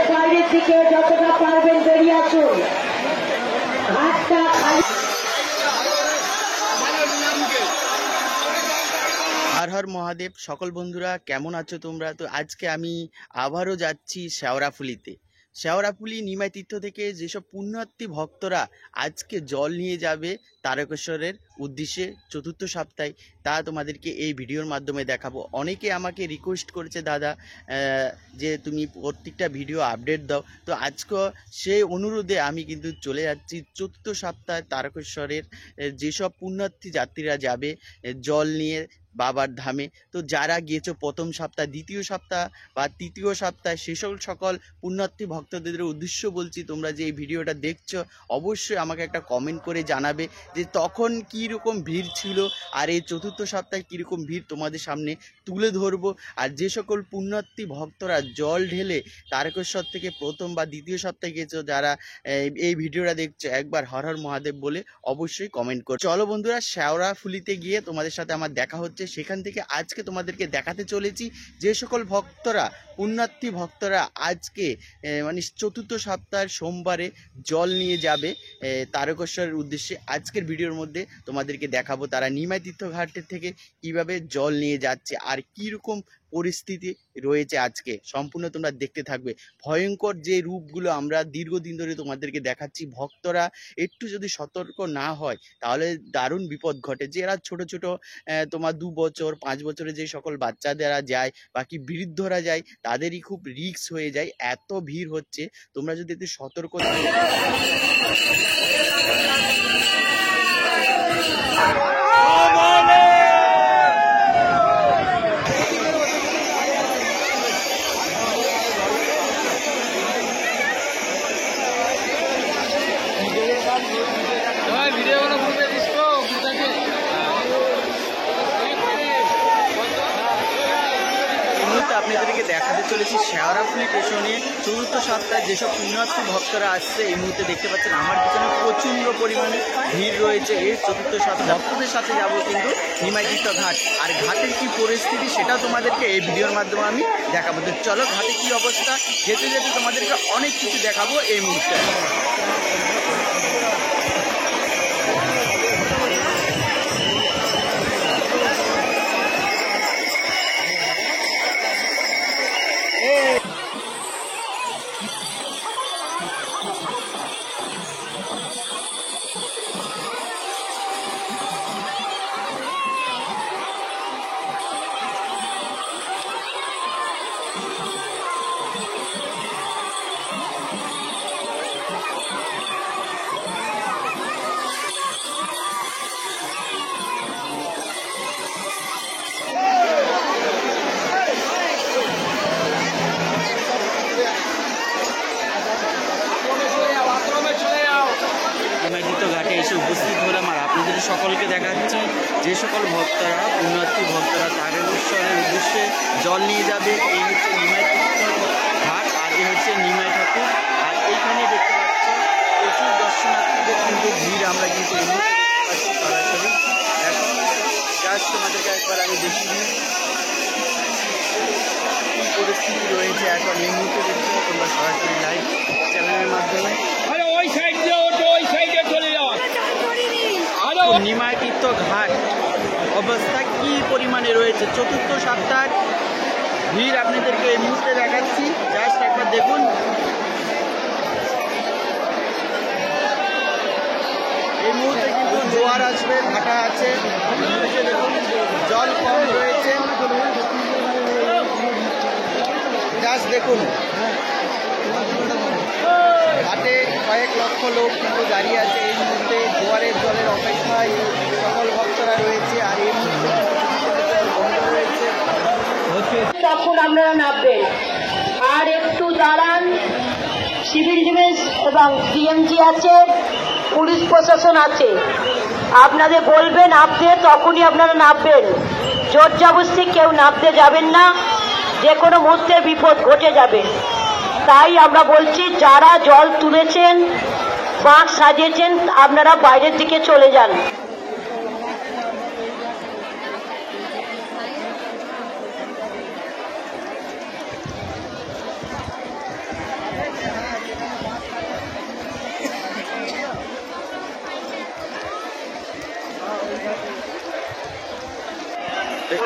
বাইরের দিকে যতটা পারবেন বেরিয়ে আসুন। ঘাটটা খালি। হর হর মহাদেব। সকল বন্ধুরা কেমন আছো তোমরা? তো আজকে আমি আবারও যাচ্ছি শেওড়াফুলিতে। শেওড়াফুলি নিমাই তীর্থ থেকে যেসব পুণ্যার্থী ভক্তরা আজকে জল নিয়ে যাবে তারকেশ্বরের উদ্দেশ্যে চতুর্থ সপ্তাহে, তা তোমাদেরকে এই ভিডিওর মাধ্যমে দেখাবো। অনেকে আমাকে রিকোয়েস্ট করেছে, দাদা যে তুমি প্রত্যেকটা ভিডিও আপডেট দাও। তো আজকে সেই অনুরোধে আমি কিন্তু চলে যাচ্ছি চতুর্থ সপ্তাহে তারকেশ্বরের যেসব পুণ্যার্থী যাত্রীরা যাবে জল নিয়ে বাবার ধামে। তো যারা গিয়েছো প্রথম সপ্তাহ, দ্বিতীয় সপ্তাহ বা তৃতীয় সপ্তাহে, সেসব সকল পুণ্যার্থী ভক্তদের উদ্দেশ্য বলছি, তোমরা যে এই ভিডিওটা দেখছো অবশ্যই আমাকে একটা কমেন্ট করে জানাবে যে তখন কী রকম ভিড় ছিল, আর এই চতুর্থ সপ্তাহে কীরকম ভিড় তোমাদের সামনে তুলে ধরবো। আর যে সকল পুণ্যার্থী ভক্তরা জল ঢেলে তারকেশ্বর থেকে প্রথম বা দ্বিতীয় সপ্তাহে গেছো, যারা এই ভিডিওটা দেখছো, একবার হর হর মহাদেব বলে অবশ্যই কমেন্ট করো। চলো বন্ধুরা, শেওড়াফুলিতে গিয়ে তোমাদের সাথে আমার দেখা হচ্ছে। সেখান থেকে আজকে তোমাদেরকে দেখাতে চলেছি যে সকল ভক্তরা, পুণ্যার্থী ভক্তরা আজকে মানে চতুর্থ সপ্তাহের সোমবারে জল নিয়ে যাবে তারকেশ্বরের উদ্দেশ্যে। আজকের ভিডিওর মধ্যে তোমাদেরকে দেখাবো তারা নিমাই তীর্থ ঘাটের থেকে কিভাবে জল নিয়ে যাচ্ছে আর কীরকম পরিস্থিতি রয়েছে আজকে। সম্পূর্ণ তোমরা দেখতে থাকবে। ভয়ঙ্কর যে রূপগুলো আমরা দীর্ঘদিন ধরে তোমাদেরকে দেখাচ্ছি, ভক্তরা একটু যদি সতর্ক না হয় তাহলে দারুণ বিপদ ঘটে। যারা ছোট ছোট তোমার 2 বছর 5 বছরের যে সকল বাচ্চাদেরা যায়, বাকি বৃদ্ধরা যায়, তাদেরই খুব রিস্ক হয়ে যায়। এত ভিড় হচ্ছে, তোমরা যদি একটু সতর্ক আপনাদেরকে দেখাতে চলেছি শেওড়াফুলি স্টেশনে চতুর্থ সপ্তাহে যেসব পুণ্যার্থী ভক্তরা আসছে। এই মুহূর্তে দেখতে পাচ্ছেন আমার পিছনে প্রচণ্ড পরিমাণে ভিড় রয়েছে। এই চতুর্থ সপ্তাহে ভক্তদের সাথে যাব কিন্তু নিমাই তীর্থ ঘাট, আর ঘাটের কি পরিস্থিতি সেটাও তোমাদেরকে এই ভিডিওর মাধ্যমে আমি দেখাবো। তো চলো, ঘাটে কি অবস্থা, যেতে যেতে তোমাদেরকে অনেক কিছু দেখাবো এই মুহূর্তে। ঘাটে এসে উপস্থিত হলাম, আর আপনাদের সকলকে দেখাচ্ছি যে সকল ভক্তরা, পুণ্যার্থী ভক্তরা তারকেশ্বরের উদ্দেশ্যে জল নিয়ে যাবে। এই হচ্ছে নিমাই তীর্থ ঘাট, আর এই হচ্ছে নিমাই ঠাকুর। আর এইখানে দেখতে পাচ্ছি প্রচুর দর্শনার্থীদের কিন্তু ভিড় আমরা কিন্তু এই মুহূর্তে পাচ্ছি সরাসরি। এখন জাস্ট তোমাদেরকে একবার আমি দেখিয়ে দিই কী পরিস্থিতি রয়েছে এখন এই মুহূর্তে দেখছি তোমরা সরাসরি লাইভ চ্যানেলের মাধ্যমে। নিমাই তীর্থ ঘাট অবস্থা কি পরিমাণে রয়েছে, চতুর্থ সপ্তাহের ভিড় আপনাদেরকে এই মুহূর্তে দেখাচ্ছি, জাস্ট একবার দেখুন। এই মুহূর্তে কিন্তু জোয়ার আসবে, ভাটা আছে, দেখুন জল কম রয়েছে, জাস্ট দেখুন। ঘাটে কয়েক লক্ষ লোক কিন্তু দাঁড়িয়ে আছে এই মুহূর্তে, জোয়ারের জলের অপেক্ষায় সকল ভক্তরা রয়েছে। আর এই মুহূর্তে বন্ধ রয়েছে, তখন আপনারা নামবেন। আর একটু দাঁড়ান, সিভিল ডিফেন্স এবং ডিএমজি আছে, পুলিশ প্রশাসন আছে, আপনাদের বলবে নামতে, তখনই আপনারা নামবেন। জোর জবরদস্তি কেউ নামতে যাবেন না, যে কোনো মুহূর্তে বিপদ ঘটে যাবে। তাই আমরা বলছি, যারা জল তুলেছেন বাঁক সাজিয়েছেন, আপনারা বাইরের দিকে চলে যান।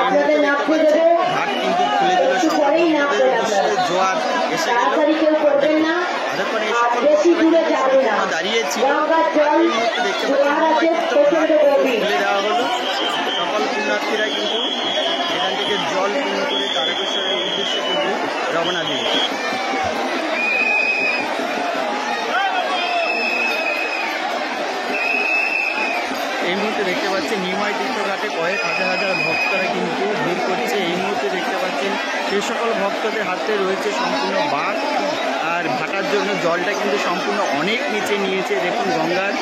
আপনাদের নামতে দেবে, ঘাট কিন্তু খুলে দিল, একটু পরেই নামবেন আপনারা। জোয়ার এসে গেল। তাড়াতাড়ি কেউ করবেন না, এতক্ষণ এই আর সকল বেশি দূরে ভক্তরা যাবে না। দাঁড়িয়েছিল। গঙ্গার জল এই মুহূর্তে দেখতে জোয়ার আছে, পাচ্ছি প্রচন্ড গভীর। খুলে দেওয়া হলো। সকল পুণ্যার্থীরা কিন্তু এখান থেকে জল পূর্ণ করে তারকেশ্বরের উদ্দেশ্যে কিন্তু রওনা দিল। এই মুহূর্তে দেখতে পাচ্ছেন নিমাই তীর্থঘাটে কয়েক হাজার হাজার ভক্তরা কিন্তু ভিড় করছে। এই মুহূর্তে দেখতে পাচ্ছেন সেই সকল ভক্তদের হাতে রয়েছে সম্পূর্ণ বাঁক, আর ভাটার জন্য জলটা কিন্তু সম্পূর্ণ অনেক নিচে নিয়েছে। দেখুন গঙ্গার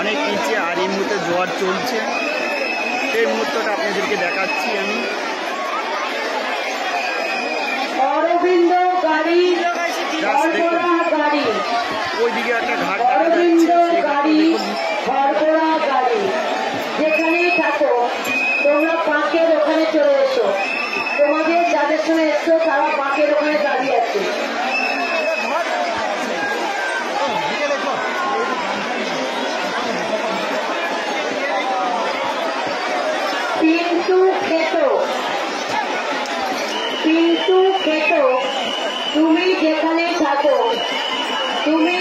অনেক নিচে, আর এই মুহূর্তে জোয়ার চলছে। সেই মুহূর্তটা আপনাদেরকে দেখাচ্ছি আমি। অরবিন্দ গাড়ি, ঘরপোড়া গাড়ি, ওইদিকে একটা ঘাট দেখা অরবিন্দ যাচ্ছে, সেই ঘাটটা গাড়ি, দেখুন। ঘরপোড়া গাড়ি। যেখানেই থাকো তোমরা বাঁকের ওখানে চলে এসো। তোমাদের যাদের সঙ্গে এসছো তারা বাঁকের ওখানে দাঁড়িয়ে আছে। পিন্টু খেতো, পিন্টু খেতো, তুমি যেখানেই থাকো, তুমি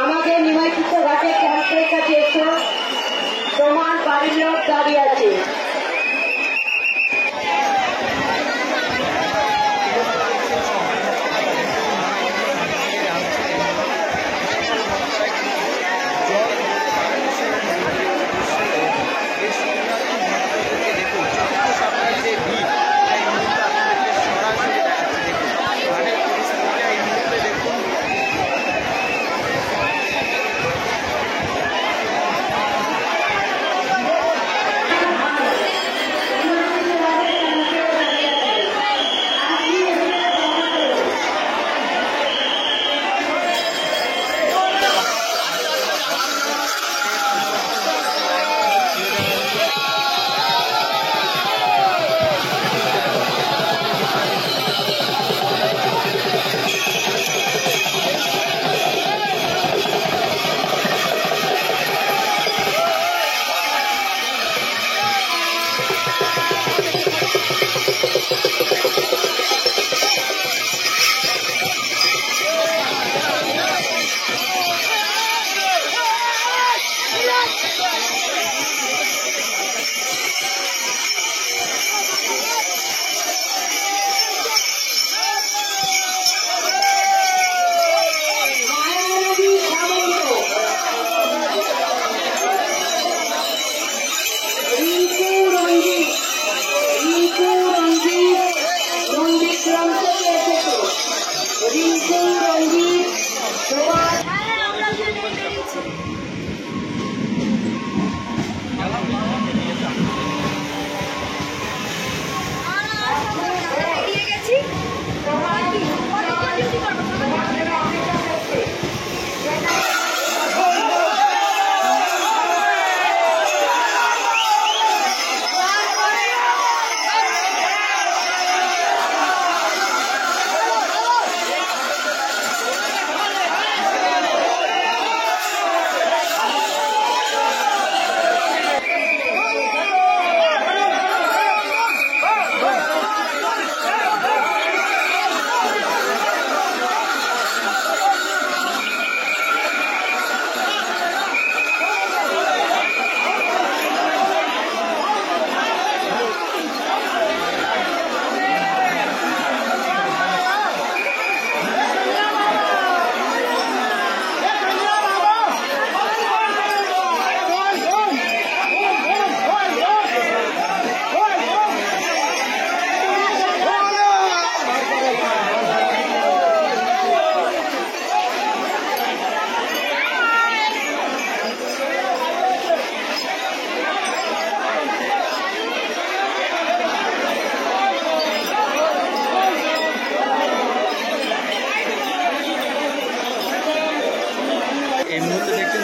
আমাদের নিমাইতীর্থ ঘাটে ক্যাম্পের কাছে এসো। তোমার বাড়ির লোক দাঁড়িয়ে আছে।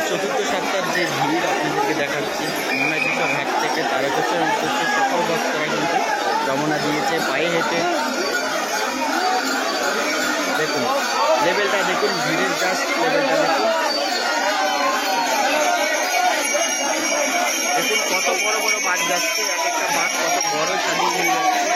চতুর্থ সপ্তাহের যে ভিড় আপনাদেরকে দেখাচ্ছি, নিমাইতীর্থ ঘাট থেকে তারকেশ্বর উদ্দেশ্যে সকল ভক্তরা কিন্তু রমনা দিয়েছে পায়ে হেঁটে। দেখুন লেভেলটা, দেখুন ভিড়ের জাস্ট লেভেলটা দেখুন। দেখুন কত বড় বড় বাস যাচ্ছে, এক একটা বাস কত বড় সাজিয়ে নিয়ে যাচ্ছে।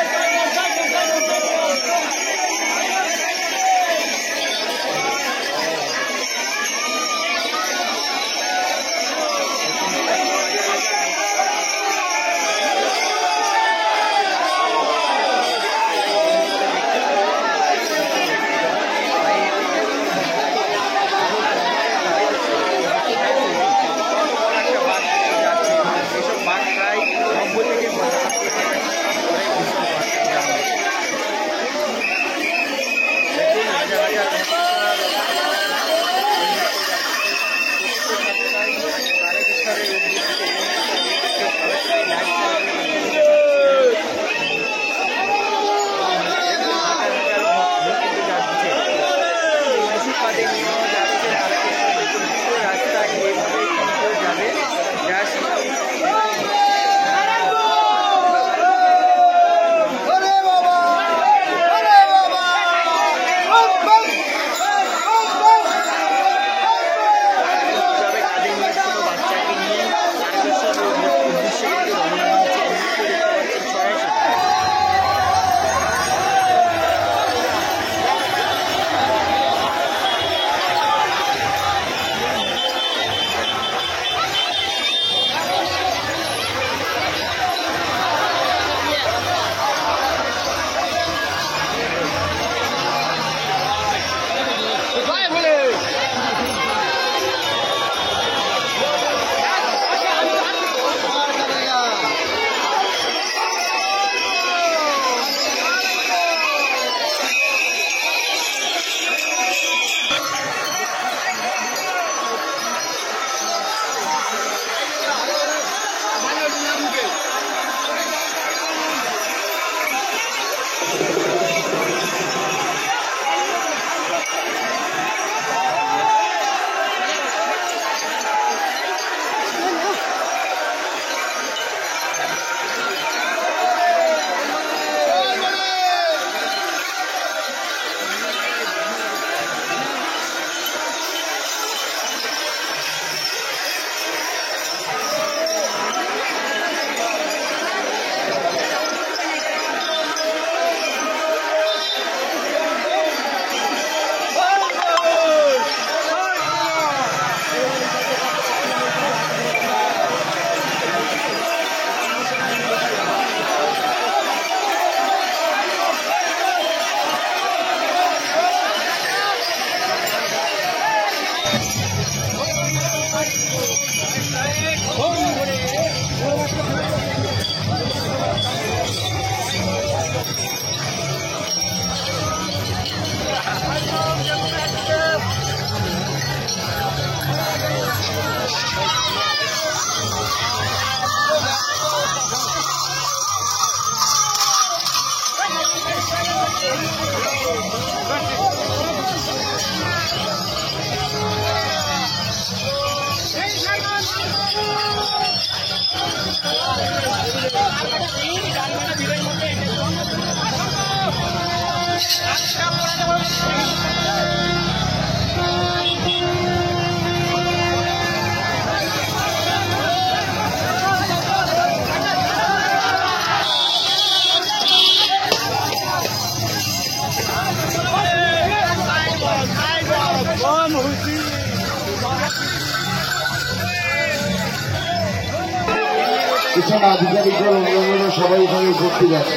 এছাড়া আধিকারিকরা অন্যান্যরা সবাই এখানে উপস্থিত আছে।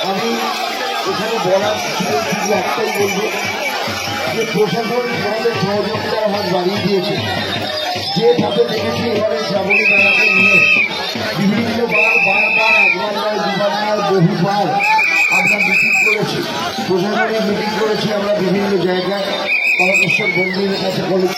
আমি এখানে বলার শুধু একটাই বলবো যে প্রশাসন আমাদের সহযোগিতার হাত বাড়িয়ে দিয়েছে। যেভাবে দেখেছি এবারে শ্রাবণী মেলাকে নিয়ে বিভিন্নবার বারবার একবার নয় দুবার নয় বহুবার আমরা মিটিং করেছি, প্রশাসনের মিটিং করেছি আমরা বিভিন্ন জায়গায় তারকেশ্বর মন্দিরের কাছে কলেজ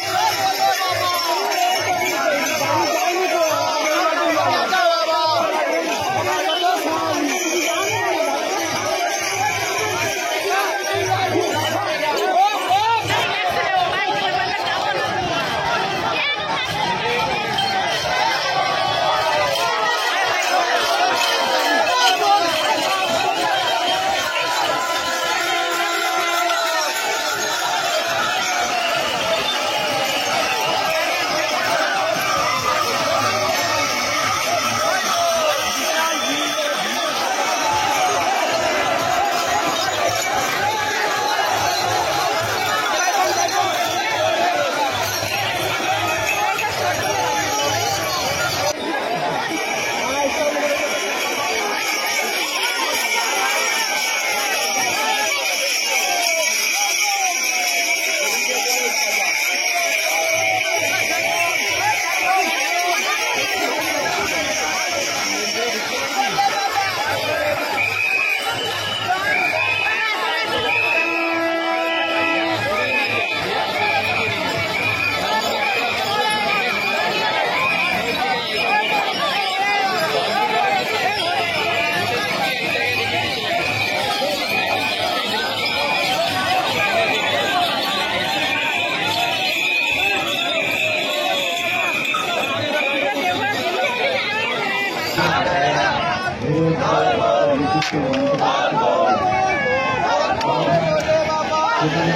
সেখানে